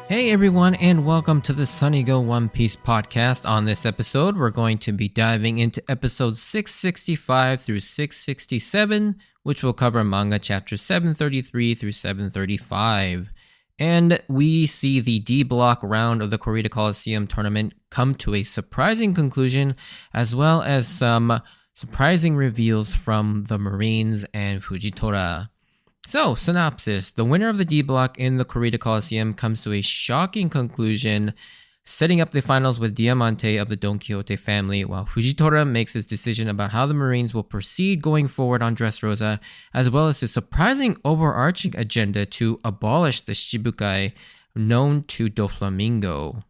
Hey everyone, and welcome to the Sunny Go One Piece podcast. On this episode, we're going to be diving into episodes 665 through 667, which will cover manga chapters 733 through 735. And we see the D Block round of the Corrida Colosseum tournament come to a surprising conclusion, as well as some surprising reveals from the Marines and Fujitora. So, synopsis. The winner of the D Block in the Corrida Colosseum comes to a shocking conclusion, setting up the finals with Diamante of the Don Quixote family, while Fujitora makes his decision about how the Marines will proceed going forward on Dressrosa, as well as his surprising overarching agenda to abolish the Shibukai known to Doflamingo.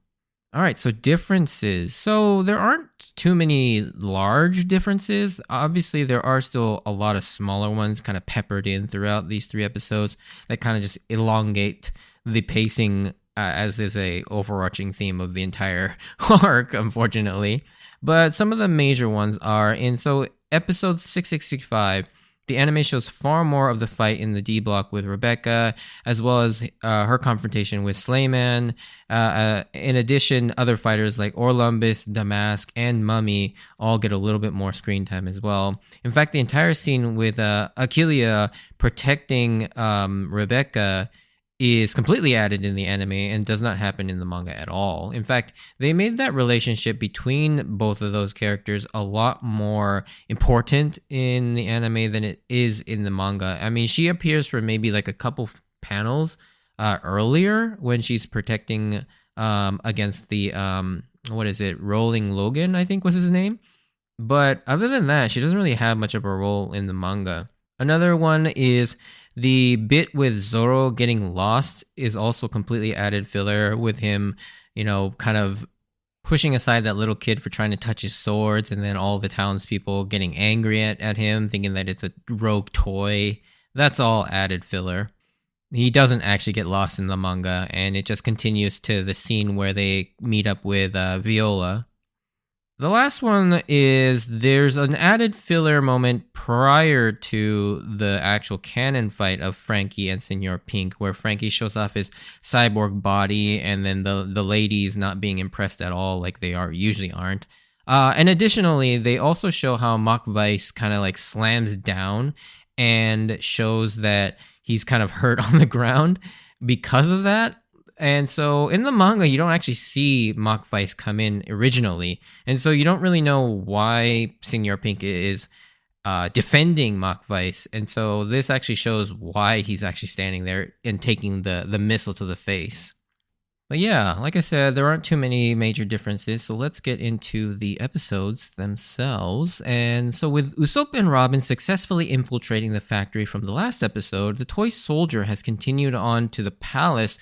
Alright, so differences. So there aren't too many large differences. Obviously, there are still a lot of smaller ones kind of peppered in throughout these three episodes that kind of just elongate the pacing, as is a overarching theme of the entire arc, unfortunately. But some of the major ones are episode 665. The anime shows far more of the fight in the D Block with Rebecca, as well as her confrontation with Slayman. In addition, other fighters like Orlumbus, Damask, and Mummy all get a little bit more screen time as well. In fact, the entire scene with Achillea protecting Rebecca is completely added in the anime and does not happen in the manga at all. In fact, they made that relationship between both of those characters a lot more important in the anime than it is in the manga. I mean, she appears for maybe like a couple panels earlier when she's protecting against the Rolling Logan, I think was his name. But other than that, she doesn't really have much of a role in the manga. Another one is the bit with Zoro getting lost is also completely added filler, with him, kind of pushing aside that little kid for trying to touch his swords, and then all the townspeople getting angry at him, thinking that it's a rogue toy. That's all added filler. He doesn't actually get lost in the manga, and it just continues to the scene where they meet up with Viola. The last one is there's an added filler moment prior to the actual canon fight of Frankie and Senor Pink, where Frankie shows off his cyborg body, and then the ladies not being impressed at all, like they usually aren't. And additionally, they also show how Mach Weiss kind of like slams down and shows that he's kind of hurt on the ground because of that. And so in the manga, you don't actually see Mach Weiss come in originally. And so you don't really know why Senor Pink is defending Mach Weiss. And so this actually shows why he's actually standing there and taking the missile to the face. But yeah, like I said, there aren't too many major differences. So let's get into the episodes themselves. And so with Usopp and Robin successfully infiltrating the factory from the last episode, the toy soldier has continued on to the palace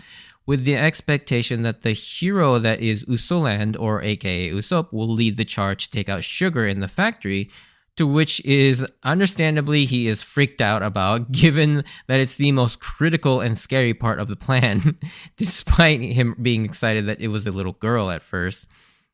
with the expectation that the hero that is Usoland, or aka Usopp, will lead the charge to take out Sugar in the factory, to which is understandably he is freaked out about, given that it's the most critical and scary part of the plan, despite him being excited that it was a little girl at first.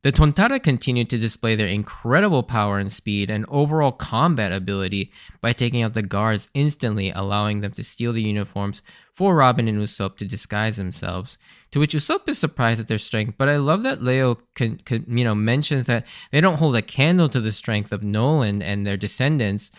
The Tontara continued to display their incredible power and speed and overall combat ability by taking out the guards instantly, allowing them to steal the uniforms for Robin and Usopp to disguise themselves. To which Usopp is surprised at their strength, but I love that Leo mentions that they don't hold a candle to the strength of Noland and their descendants,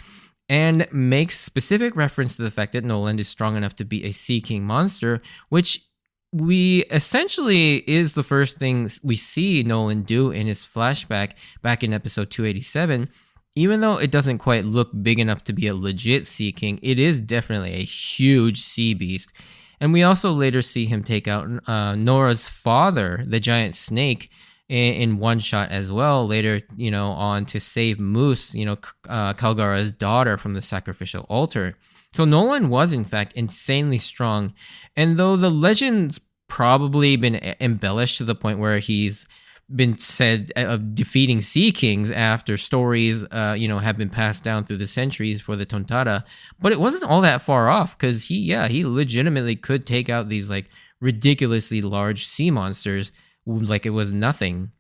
and makes specific reference to the fact that Noland is strong enough to be a Sea King monster, which we essentially is the first thing we see Nolan do in his flashback back in episode 287. Even though it doesn't quite look big enough to be a legit Sea King, it is definitely a huge sea beast. And we also later see him take out Nora's father, the giant snake, in one shot as well, later, on to save Moose, Kalgara's daughter, from the sacrificial altar. So Nolan was, in fact, insanely strong. And though the legend's probably been embellished to the point where he's been said of defeating Sea Kings after stories, have been passed down through the centuries for the Tontara, but it wasn't all that far off, because he legitimately could take out these like ridiculously large sea monsters like it was nothing.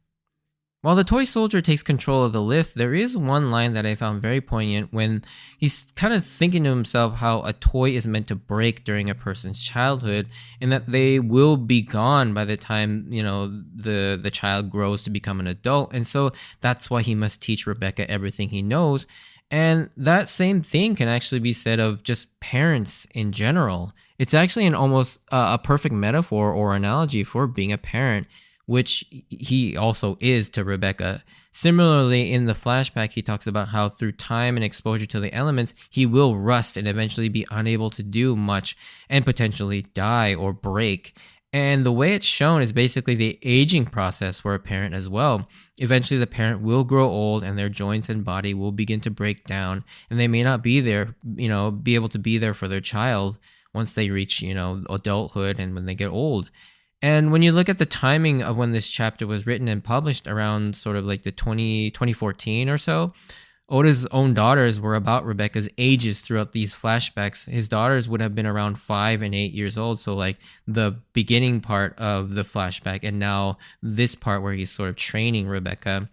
While the toy soldier takes control of the lift, there is one line that I found very poignant when he's kind of thinking to himself how a toy is meant to break during a person's childhood and that they will be gone by the time, the child grows to become an adult. And so that's why he must teach Rebecca everything he knows. And that same thing can actually be said of just parents in general. It's actually an almost a perfect metaphor or analogy for being a parent, which he also is to Rebecca. Similarly, in the flashback, he talks about how through time and exposure to the elements, he will rust and eventually be unable to do much and potentially die or break. And the way it's shown is basically the aging process for a parent as well. Eventually, the parent will grow old and their joints and body will begin to break down, and they may not be there, be able to be there for their child once they reach, adulthood and when they get old. And when you look at the timing of when this chapter was written and published around sort of like the 2014 or so, Oda's own daughters were about Rebecca's ages throughout these flashbacks. His daughters would have been around 5 and 8 years old. So like the beginning part of the flashback and now this part where he's sort of training Rebecca.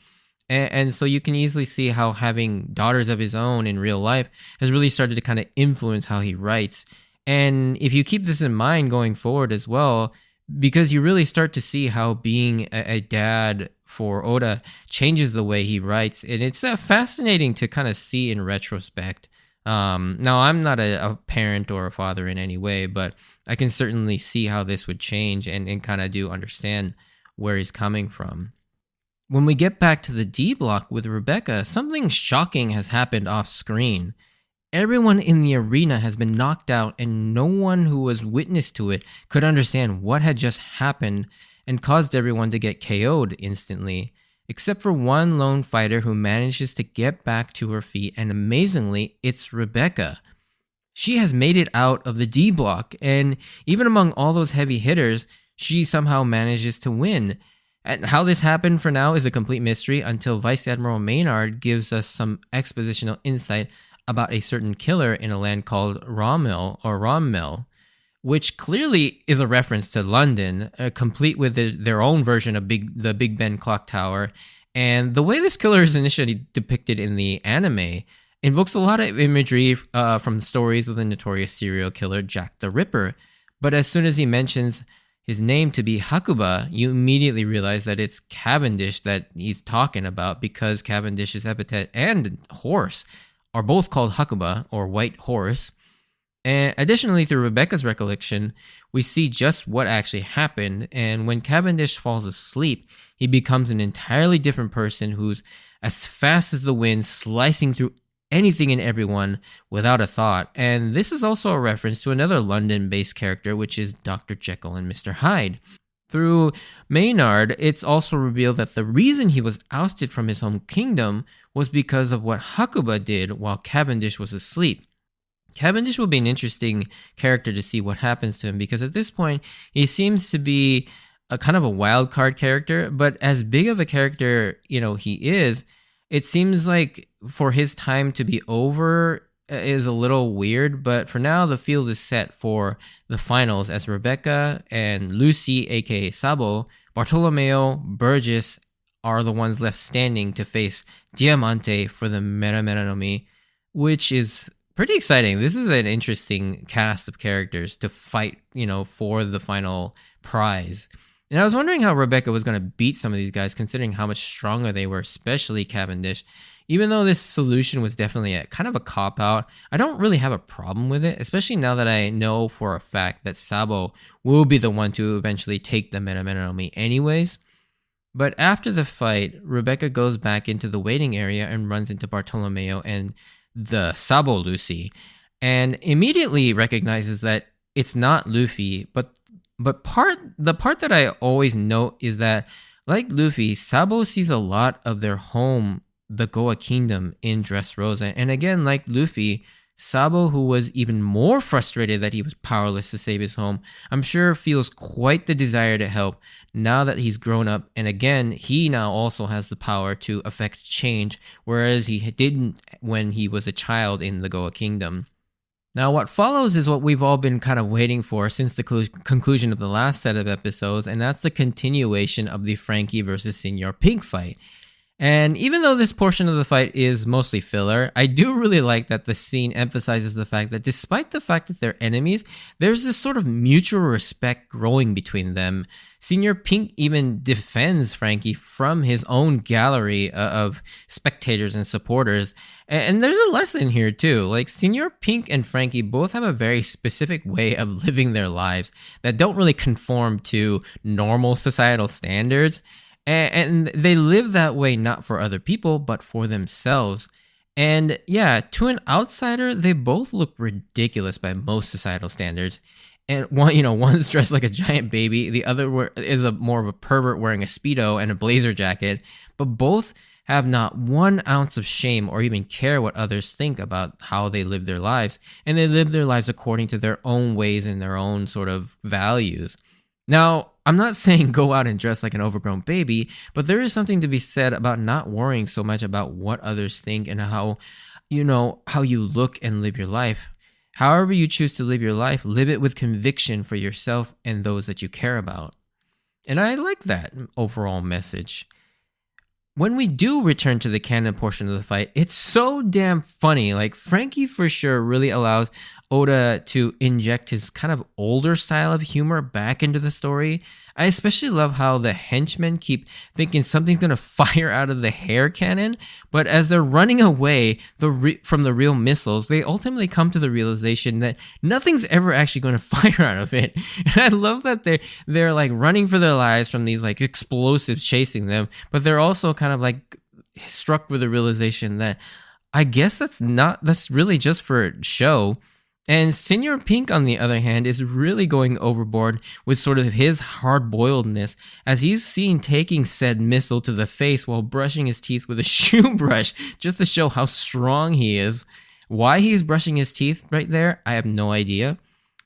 And so you can easily see how having daughters of his own in real life has really started to kind of influence how he writes. And if you keep this in mind going forward as well, because you really start to see how being a dad for Oda changes the way he writes. And it's fascinating to kind of see in retrospect. Now, I'm not a parent or a father in any way, but I can certainly see how this would change and kind of do understand where he's coming from. When we get back to the D Block with Rebecca, something shocking has happened off screen. Everyone in the arena has been knocked out and no one who was witness to it could understand what had just happened and caused everyone to get KO'd instantly, except for one lone fighter who manages to get back to her feet, and amazingly, it's Rebecca. She has made it out of the D Block, and even among all those heavy hitters, she somehow manages to win. And how this happened for now is a complete mystery until Vice Admiral Maynard gives us some expositional insight about a certain killer in a land called Rommel, which clearly is a reference to London, complete with their own version of the Big Ben clock tower. And the way this killer is initially depicted in the anime invokes a lot of imagery from stories of the notorious serial killer Jack the Ripper. But as soon as he mentions his name to be Hakuba, you immediately realize that it's Cavendish that he's talking about, because Cavendish's epithet and horse are both called Hakuba, or white horse. And additionally, through Rebecca's recollection, we see just what actually happened. And when Cavendish falls asleep, he becomes an entirely different person who's as fast as the wind, slicing through anything and everyone without a thought. And this is also a reference to another London-based character, which is Dr. Jekyll and Mr. Hyde. Through Maynard, it's also revealed that the reason he was ousted from his home kingdom was because of what Hakuba did while Cavendish was asleep. Cavendish will be an interesting character to see what happens to him, because at this point, he seems to be a kind of a wild card character, but as big of a character, he is, it seems like for his time to be over is a little weird, but for now, the field is set for the finals as Rebecca and Lucy, aka Sabo, Bartolomeo, Burgess are the ones left standing to face Diamante for the Mera Mera no Mi, which is pretty exciting. This is an interesting cast of characters to fight, for the final prize. And I was wondering how Rebecca was going to beat some of these guys, considering how much stronger they were, especially Cavendish. Even though this solution was definitely a kind of a cop-out, I don't really have a problem with it, especially now that I know for a fact that Sabo will be the one to eventually take the Mera Mera no Mi anyways. But after the fight, Rebecca goes back into the waiting area and runs into Bartolomeo and the Sabo Lucy, and immediately recognizes that it's not Luffy, but the part that I always note is that, like Luffy, Sabo sees a lot of their home, the Goa Kingdom, in Dressrosa. And again, like Luffy, Sabo, who was even more frustrated that he was powerless to save his home, I'm sure feels quite the desire to help now that he's grown up. And again, he now also has the power to affect change, whereas he didn't when he was a child in the Goa Kingdom. Now, what follows is what we've all been kind of waiting for since the conclusion of the last set of episodes, and that's the continuation of the Frankie versus Senor Pink fight. And even though this portion of the fight is mostly filler, I do really like that the scene emphasizes the fact that despite the fact that they're enemies, there's this sort of mutual respect growing between them. Senior Pink even defends Frankie from his own gallery of spectators and supporters. And there's a lesson here too. Like, Senior Pink and Frankie both have a very specific way of living their lives that don't really conform to normal societal standards. And they live that way not for other people, but for themselves. And yeah, to an outsider, they both look ridiculous by most societal standards. And one's dressed like a giant baby. The other is more of a pervert wearing a Speedo and a blazer jacket. But both have not 1 ounce of shame or even care what others think about how they live their lives. And they live their lives according to their own ways and their own sort of values. Now, I'm not saying go out and dress like an overgrown baby, but there is something to be said about not worrying so much about what others think and how you look and live your life. However you choose to live your life, live it with conviction for yourself and those that you care about. And I like that overall message. When we do return to the canon portion of the fight, it's so damn funny. Like, Frankie for sure really allows Oda to inject his kind of older style of humor back into the story. I especially love how the henchmen keep thinking something's going to fire out of the hair cannon, but as they're running away from the real missiles, they ultimately come to the realization that nothing's ever actually going to fire out of it. And I love that they're like running for their lives from these like explosives chasing them, but they're also kind of like struck with the realization that I guess that's really just for show. And Senior Pink, on the other hand, is really going overboard with sort of his hard-boiledness as he's seen taking said missile to the face while brushing his teeth with a shoe brush just to show how strong he is. Why he's brushing his teeth right there, I have no idea.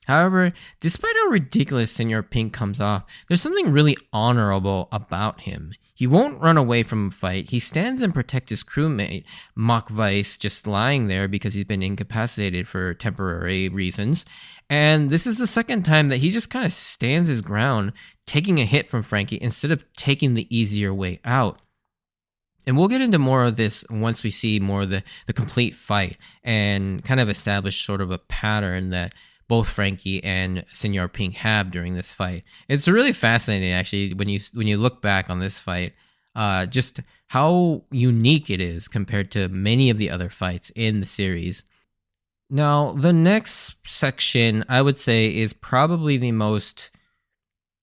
However, despite how ridiculous Senior Pink comes off, there's something really honorable about him. He won't run away from a fight. He stands and protects his crewmate, Mach Weiss, just lying there because he's been incapacitated for temporary reasons. And this is the second time that he just kind of stands his ground, taking a hit from Frankie instead of taking the easier way out. And we'll get into more of this once we see more of the complete fight and kind of establish sort of a pattern that both Frankie and Senior Pink have during this fight. It's really fascinating, actually, when you look back on this fight, just how unique it is compared to many of the other fights in the series. Now, the next section, I would say, is probably the most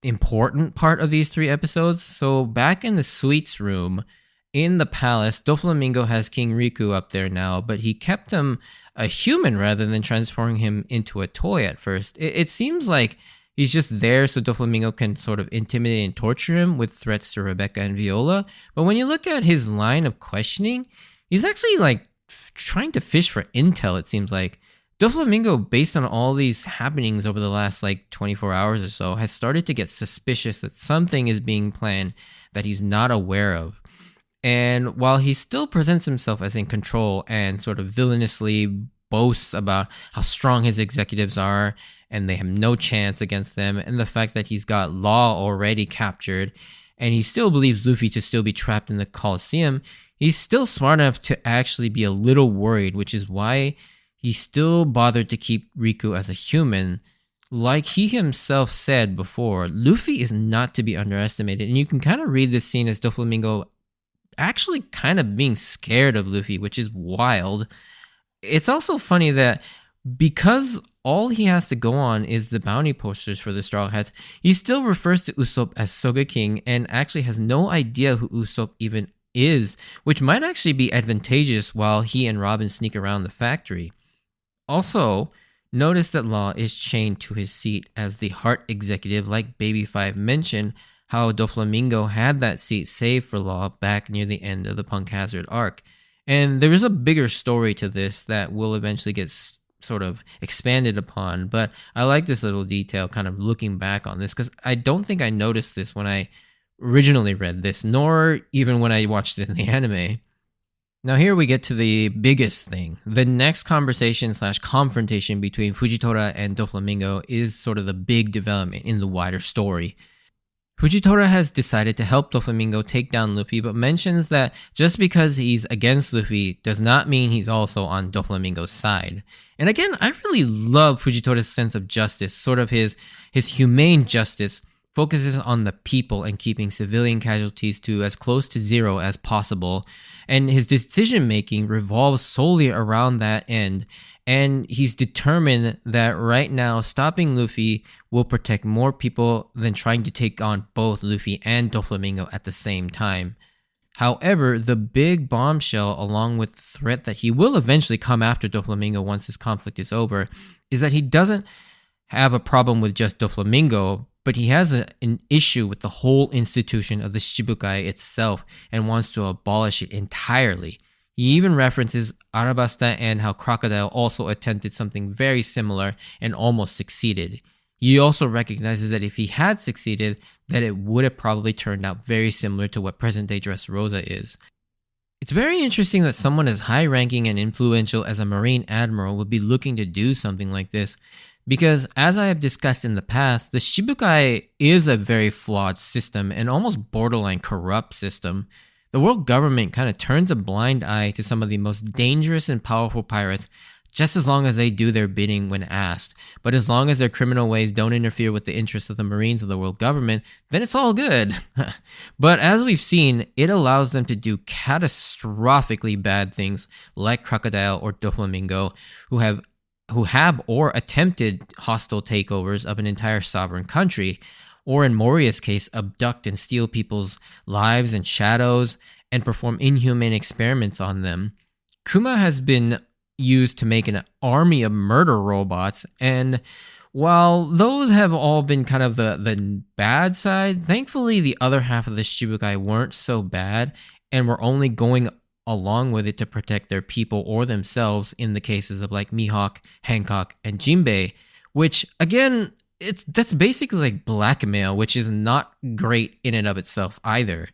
important part of these 3 episodes. So back in the Sweets room in the palace, Doflamingo has King Riku up there now, but he kept him a human rather than transforming him into a toy at first. It seems like he's just there so Doflamingo can sort of intimidate and torture him with threats to Rebecca and Viola. But when you look at his line of questioning, he's actually like trying to fish for intel, it seems like. Doflamingo, based on all these happenings over the last like 24 hours or so, has started to get suspicious that something is being planned that he's not aware of. And while he still presents himself as in control and sort of villainously boasts about how strong his executives are and they have no chance against them, and the fact that he's got Law already captured, and he still believes Luffy to still be trapped in the Colosseum, he's still smart enough to actually be a little worried, which is why he still bothered to keep Riku as a human. Like he himself said before, Luffy is not to be underestimated, and you can kind of read this scene as Doflamingo actually kind of being scared of Luffy, which is wild. It's also funny that because all he has to go on is the bounty posters for the Straw Hats, he still refers to Usopp as Soga King and actually has no idea who Usopp even is, which might actually be advantageous while he and Robin sneak around the factory. Also, notice that Law is chained to his seat as the Heart Executive, like Baby 5 mentioned, how Doflamingo had that seat saved for Law back near the end of the Punk Hazard arc. And there is a bigger story to this that will eventually get sort of expanded upon, but I like this little detail kind of looking back on this because I don't think I noticed this when I originally read this, nor even when I watched it in the anime. Now here we get to the biggest thing. The next conversation/confrontation between Fujitora and Doflamingo is sort of the big development in the wider story. Fujitora has decided to help Doflamingo take down Luffy, but mentions that just because he's against Luffy does not mean he's also on Doflamingo's side. And again, I really love Fujitora's sense of justice, sort of his humane justice focuses on the people and keeping civilian casualties to as close to zero as possible. And his decision making revolves solely around that end. And he's determined that right now, stopping Luffy will protect more people than trying to take on both Luffy and Doflamingo at the same time. However, the big bombshell, along with the threat that he will eventually come after Doflamingo once this conflict is over, is that he doesn't have a problem with just Doflamingo, but he has an issue with the whole institution of the Shibukai itself and wants to abolish it entirely. He even references Arabasta and how Crocodile also attempted something very similar and almost succeeded. He also recognizes that if he had succeeded, that it would have probably turned out very similar to what present-day Dressrosa is. It's very interesting that someone as high-ranking and influential as a Marine Admiral would be looking to do something like this, because as I have discussed in the past, the Shibukai is a very flawed system and almost borderline corrupt system. The world government kind of turns a blind eye to some of the most dangerous and powerful pirates just as long as they do their bidding when asked. But as long as their criminal ways don't interfere with the interests of the Marines of the world government, then it's all good. But as we've seen, it allows them to do catastrophically bad things like Crocodile or Doflamingo, who have or attempted hostile takeovers of an entire sovereign country, or in Moria's case, abduct and steal people's lives and shadows and perform inhumane experiments on them. Kuma has been used to make an army of murder robots, and while those have all been kind of the bad side, thankfully the other half of the Shibukai weren't so bad and were only going along with it to protect their people or themselves in the cases of like Mihawk, Hancock, and Jinbei, which again, that's basically like blackmail, which is not great in and of itself either.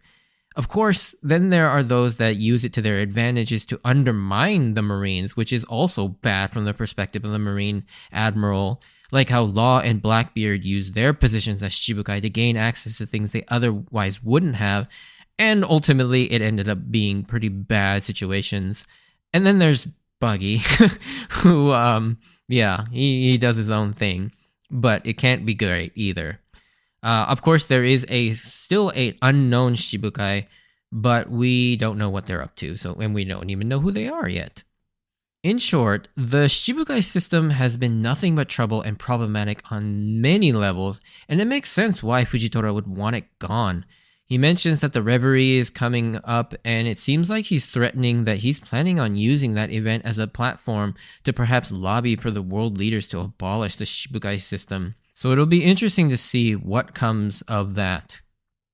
Of course, then there are those that use it to their advantages to undermine the Marines, which is also bad from the perspective of the Marine Admiral, like how Law and Blackbeard use their positions as Shibukai to gain access to things they otherwise wouldn't have, and ultimately it ended up being pretty bad situations. And then there's Buggy, who, he does his own thing, but it can't be great either. Of course, there is still an unknown Shibukai, but we don't know what they're up to, and we don't even know who they are yet. In short, the Shibukai system has been nothing but trouble and problematic on many levels, and it makes sense why Fujitora would want it gone. He mentions that the Reverie is coming up, and it seems like he's threatening that he's planning on using that event as a platform to perhaps lobby for the world leaders to abolish the Shibukai system. So it'll be interesting to see what comes of that.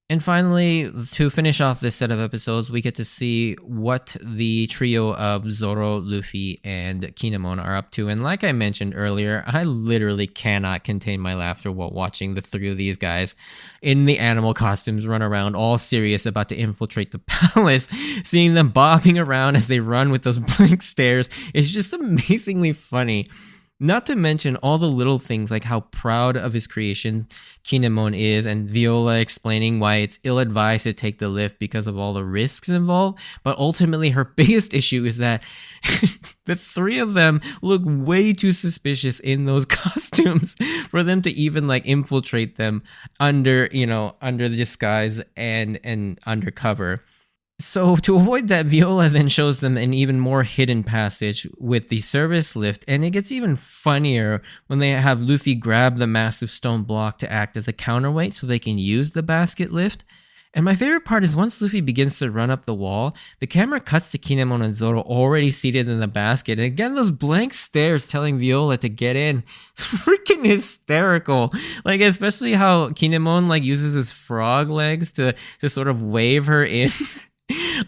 And finally, to finish off this set of episodes, we get to see what the trio of Zoro, Luffy, and Kinemon are up to. And like I mentioned earlier, I literally cannot contain my laughter while watching the three of these guys in the animal costumes run around all serious about to infiltrate the palace. Seeing them bobbing around as they run with those blank stares is just amazingly funny. Not to mention all the little things like how proud of his creation Kinemon is, and Viola explaining why it's ill-advised to take the lift because of all the risks involved. But ultimately, her biggest issue is that the three of them look way too suspicious in those costumes for them to even like infiltrate them under the disguise and undercover. So to avoid that, Viola then shows them an even more hidden passage with the service lift, and it gets even funnier when they have Luffy grab the massive stone block to act as a counterweight so they can use the basket lift. And my favorite part is once Luffy begins to run up the wall, the camera cuts to Kinemon and Zoro already seated in the basket, and again those blank stares telling Viola to get in. It's freaking hysterical. Like, especially how Kinemon like uses his frog legs to sort of wave her in.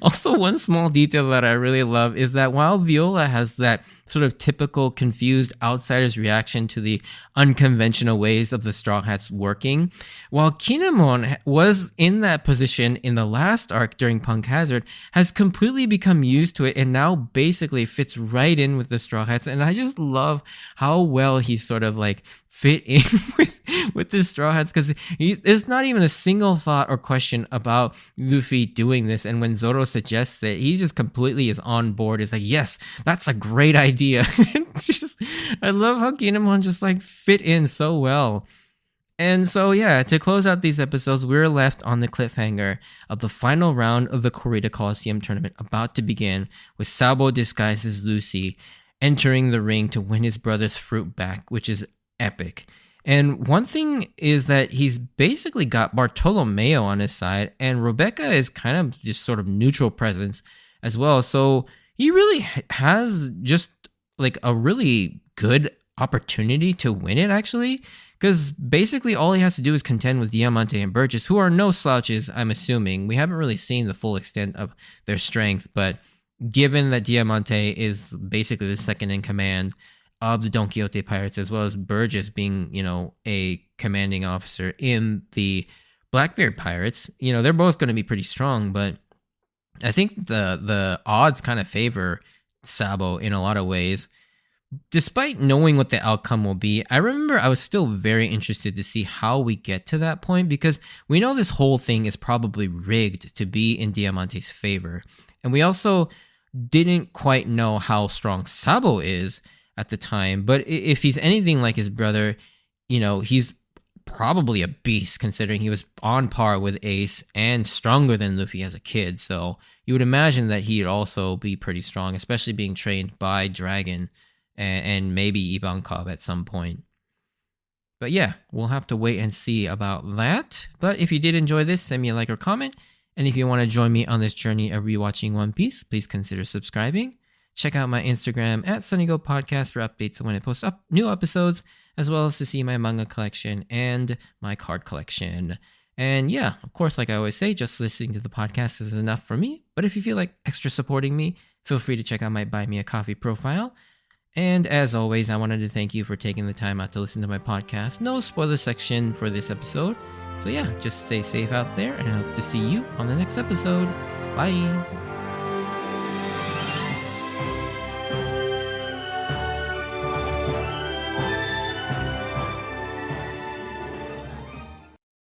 Also, one small detail that I really love is that while Viola has that sort of typical confused outsider's reaction to the unconventional ways of the Straw Hats working, while Kinemon was in that position in the last arc during Punk Hazard, has completely become used to it and now basically fits right in with the Straw Hats. And I just love how well he's sort of like fit in with the Straw Hats, because there's not even a single thought or question about Luffy doing this, and when Zoro suggests it, he just completely is on board. It's like, yes, that's a great idea. It's just, I love how Kinemon just like fit in so well. And so yeah, to close out these episodes, we're left on the cliffhanger of the final round of the Corrida Colosseum tournament about to begin, with Sabo disguised as Lucy entering the ring to win his brother's fruit back, which is epic. And one thing is that he's basically got Bartolomeo on his side, and Rebecca is kind of just sort of neutral presence as well. So he really has just like a really good opportunity to win it, actually, because basically all he has to do is contend with Diamante and Burgess, who are no slouches, I'm assuming. We haven't really seen the full extent of their strength, but given that Diamante is basically the second in command of the Don Quixote Pirates, as well as Burgess being, a commanding officer in the Blackbeard Pirates, they're both going to be pretty strong, but I think the odds kind of favor Sabo in a lot of ways. Despite knowing what the outcome will be, I remember I was still very interested to see how we get to that point, because we know this whole thing is probably rigged to be in Diamante's favor. And we also didn't quite know how strong Sabo is at the time, but if he's anything like his brother, he's probably a beast, considering he was on par with Ace and stronger than Luffy as a kid. So you would imagine that he'd also be pretty strong, especially being trained by Dragon and maybe Ivankov at some point. But yeah, we'll have to wait and see about that. But if you did enjoy this, send me a like or comment. And if you want to join me on this journey of rewatching One Piece, please consider subscribing. Check out my Instagram at SunnyGo Podcast for updates on when I post up new episodes, as well as to see my manga collection and my card collection. And yeah, of course, like I always say, just listening to the podcast is enough for me. But if you feel like extra supporting me, feel free to check out my Buy Me a Coffee profile. And as always, I wanted to thank you for taking the time out to listen to my podcast. No spoiler section for this episode. So yeah, just stay safe out there, and I hope to see you on the next episode. Bye!